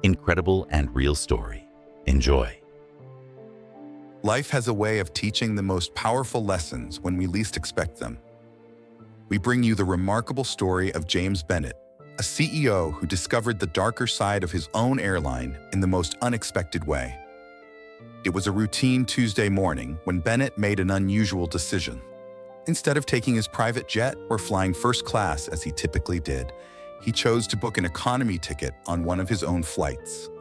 Incredible and real story. Enjoy. Life has a way of teaching the most powerful lessons when we least expect them. We bring you the remarkable story of James Bennett, a CEO who discovered the darker side of his own airline in the most unexpected way. It was a routine Tuesday morning when Bennett made an unusual decision. Instead of taking his private jet or flying first class as he typically did, he chose to book an economy ticket on one of his own flights.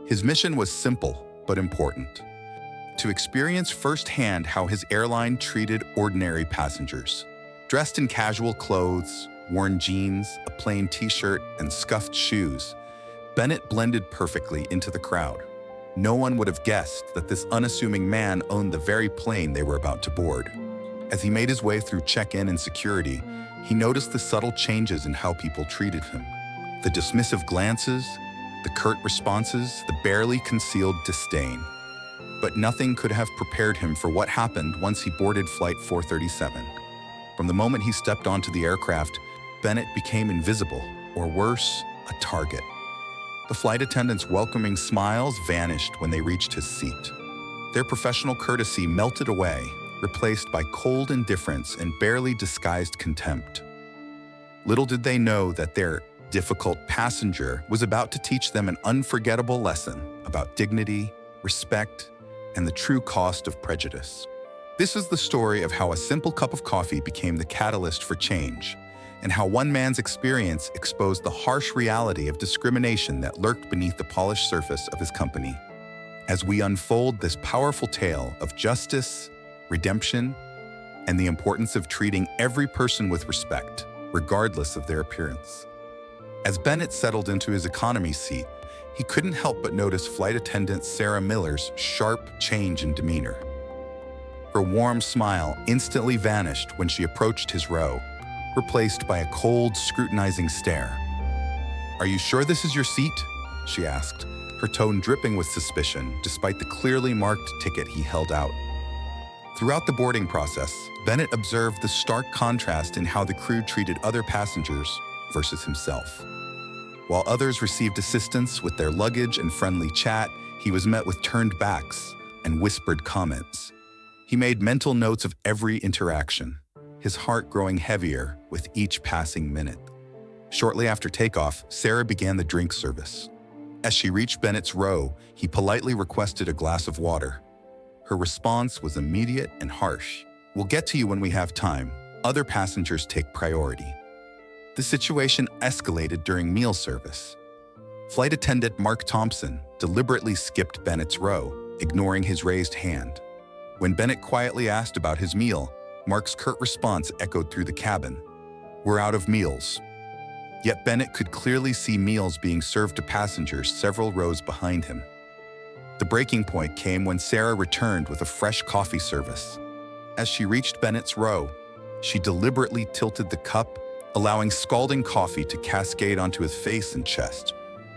His mission was simple but important: to experience firsthand how his airline treated ordinary passengers. Dressed in casual clothes, worn jeans, a plain t-shirt, and scuffed shoes, Bennett blended perfectly into the crowd. No one would have guessed that this unassuming man owned the very plane they were about to board. As he made his way through check-in and security, he noticed the subtle changes in how people treated him. The dismissive glances, the curt responses, the barely concealed disdain. But nothing could have prepared him for what happened once he boarded Flight 437. From the moment he stepped onto the aircraft, Bennett became invisible, or worse, a target. The flight attendants' welcoming smiles vanished when they reached his seat. Their professional courtesy melted away, replaced by cold indifference and barely disguised contempt. Little did they know that their difficult passenger was about to teach them an unforgettable lesson about dignity, respect, and the true cost of prejudice. This is the story of how a simple cup of coffee became the catalyst for change, and how one man's experience exposed the harsh reality of discrimination that lurked beneath the polished surface of his company. As we unfold this powerful tale of justice, redemption, and the importance of treating every person with respect, regardless of their appearance. As Bennett settled into his economy seat, he couldn't help but notice flight attendant Sarah Miller's sharp change in demeanor. Her warm smile instantly vanished when she approached his row, replaced by a cold, scrutinizing stare. "Are you sure this is your seat?" she asked, her tone dripping with suspicion despite the clearly marked ticket he held out. Throughout the boarding process, Bennett observed the stark contrast in how the crew treated other passengers versus himself. While others received assistance with their luggage and friendly chat, he was met with turned backs and whispered comments. He made mental notes of every interaction, his heart growing heavier with each passing minute. Shortly after takeoff, Sarah began the drink service. As she reached Bennett's row, he politely requested a glass of water. Her response was immediate and harsh. "We'll get to you when we have time. Other passengers take priority." The situation escalated during meal service. Flight attendant Mark Thompson deliberately skipped Bennett's row, ignoring his raised hand. When Bennett quietly asked about his meal, Mark's curt response echoed through the cabin: "We're out of meals." Yet Bennett could clearly see meals being served to passengers several rows behind him. The breaking point came when Sarah returned with a fresh coffee service. As she reached Bennett's row, she deliberately tilted the cup, allowing scalding coffee to cascade onto his face and chest.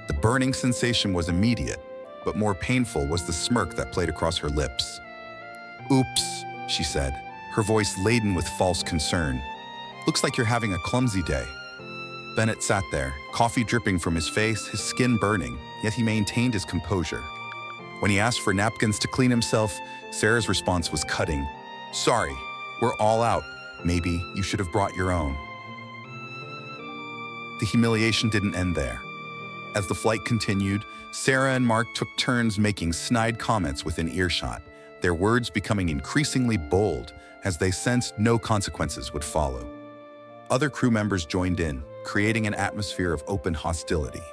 The burning sensation was immediate, but more painful was the smirk that played across her lips. "Oops," she said, her voice laden with false concern. "Looks like you're having a clumsy day." Bennett sat there, coffee dripping from his face, his skin burning, yet he maintained his composure. When he asked for napkins to clean himself, Sarah's response was cutting. "Sorry, we're all out. Maybe you should have brought your own." The humiliation didn't end there. As the flight continued, Sarah and Mark took turns making snide comments within earshot, their words becoming increasingly bold as they sensed no consequences would follow. Other crew members joined in, creating an atmosphere of open hostility.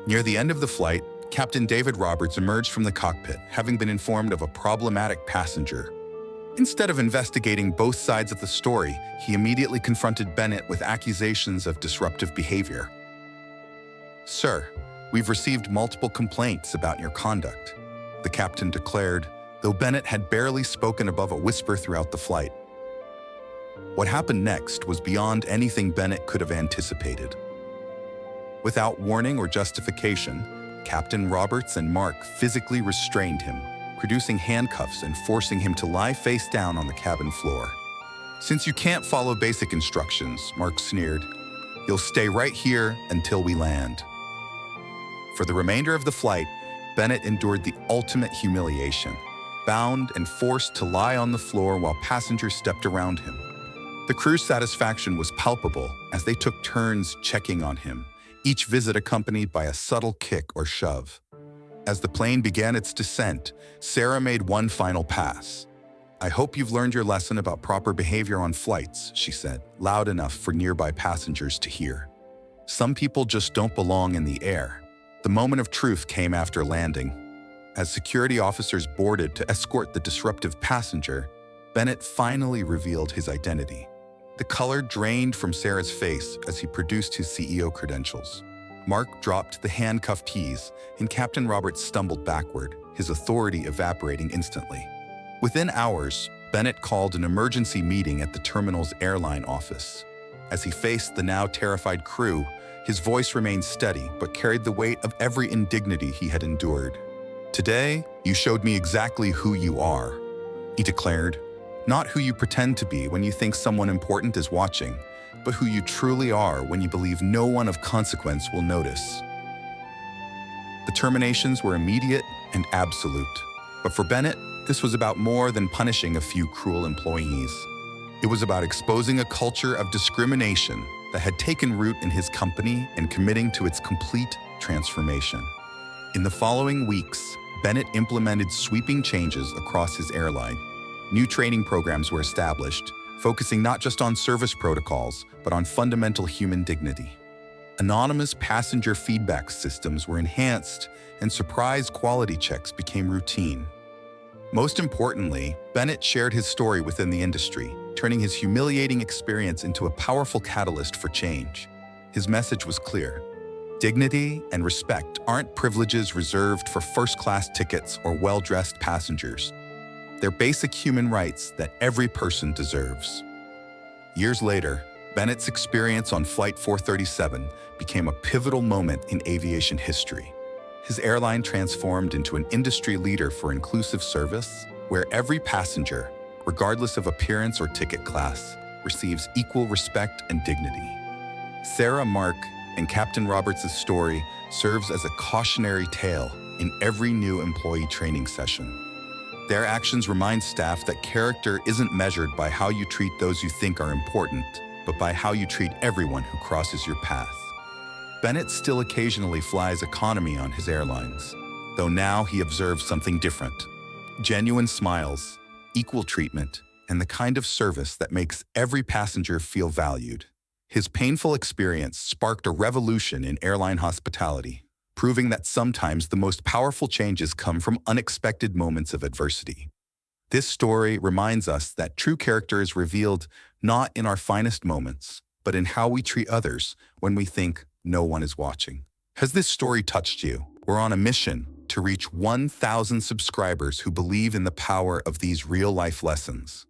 Near the end of the flight, Captain David Roberts emerged from the cockpit, having been informed of a problematic passenger. Instead of investigating both sides of the story, he immediately confronted Bennett with accusations of disruptive behavior. "Sir, we've received multiple complaints about your conduct," the captain declared, though Bennett had barely spoken above a whisper throughout the flight. What happened next was beyond anything Bennett could have anticipated. Without warning or justification, Captain Roberts and Mark physically restrained him, producing handcuffs and forcing him to lie face down on the cabin floor. "Since you can't follow basic instructions," Mark sneered, "you'll stay right here until we land." For the remainder of the flight, Bennett endured the ultimate humiliation, bound and forced to lie on the floor while passengers stepped around him. The crew's satisfaction was palpable as they took turns checking on him, each visit accompanied by a subtle kick or shove. As the plane began its descent, Sarah made one final pass. "I hope you've learned your lesson about proper behavior on flights," she said, loud enough for nearby passengers to hear. Some people just don't belong in the air. The moment of truth came after landing. As security officers boarded to escort the disruptive passenger, Bennett finally revealed his identity. The color drained from Sarah's face as he produced his CEO credentials. Mark dropped the handcuffed keys, and Captain Roberts stumbled backward, his authority evaporating instantly. Within hours, Bennett called an emergency meeting at the terminal's airline office. As he faced the now terrified crew, his voice remained steady but carried the weight of every indignity he had endured. "Today, you showed me exactly who you are," he declared. "Not who you pretend to be when you think someone important is watching, but who you truly are when you believe no one of consequence will notice." The terminations were immediate and absolute. But for Bennett, this was about more than punishing a few cruel employees. It was about exposing a culture of discrimination that had taken root in his company and committing to its complete transformation. In the following weeks, Bennett implemented sweeping changes across his airline. New training programs were established, focusing not just on service protocols, but on fundamental human dignity. Anonymous passenger feedback systems were enhanced, and surprise quality checks became routine. Most importantly, Bennett shared his story within the industry, turning his humiliating experience into a powerful catalyst for change. His message was clear. Dignity and respect aren't privileges reserved for first-class tickets or well-dressed passengers. They're basic human rights that every person deserves. Years later, Bennett's experience on Flight 437 became a pivotal moment in aviation history. His airline transformed into an industry leader for inclusive service, where every passenger, regardless of appearance or ticket class, receives equal respect and dignity. Sarah, Mark, and Captain Roberts' story serves as a cautionary tale in every new employee training session. Their actions remind staff that character isn't measured by how you treat those you think are important, but by how you treat everyone who crosses your path. Bennett still occasionally flies economy on his airlines, though now he observes something different. Genuine smiles, equal treatment, and the kind of service that makes every passenger feel valued. His painful experience sparked a revolution in airline hospitality, proving that sometimes the most powerful changes come from unexpected moments of adversity. This story reminds us that true character is revealed not in our finest moments, but in how we treat others when we think no one is watching. Has this story touched you? We're on a mission to reach 1,000 subscribers who believe in the power of these real-life lessons.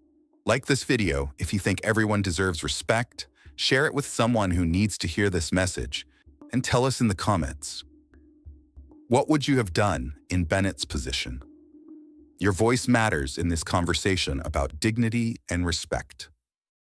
Like this video if you think everyone deserves respect, share it with someone who needs to hear this message, and tell us in the comments. What would you have done in Bennett's position? Your voice matters in this conversation about dignity and respect.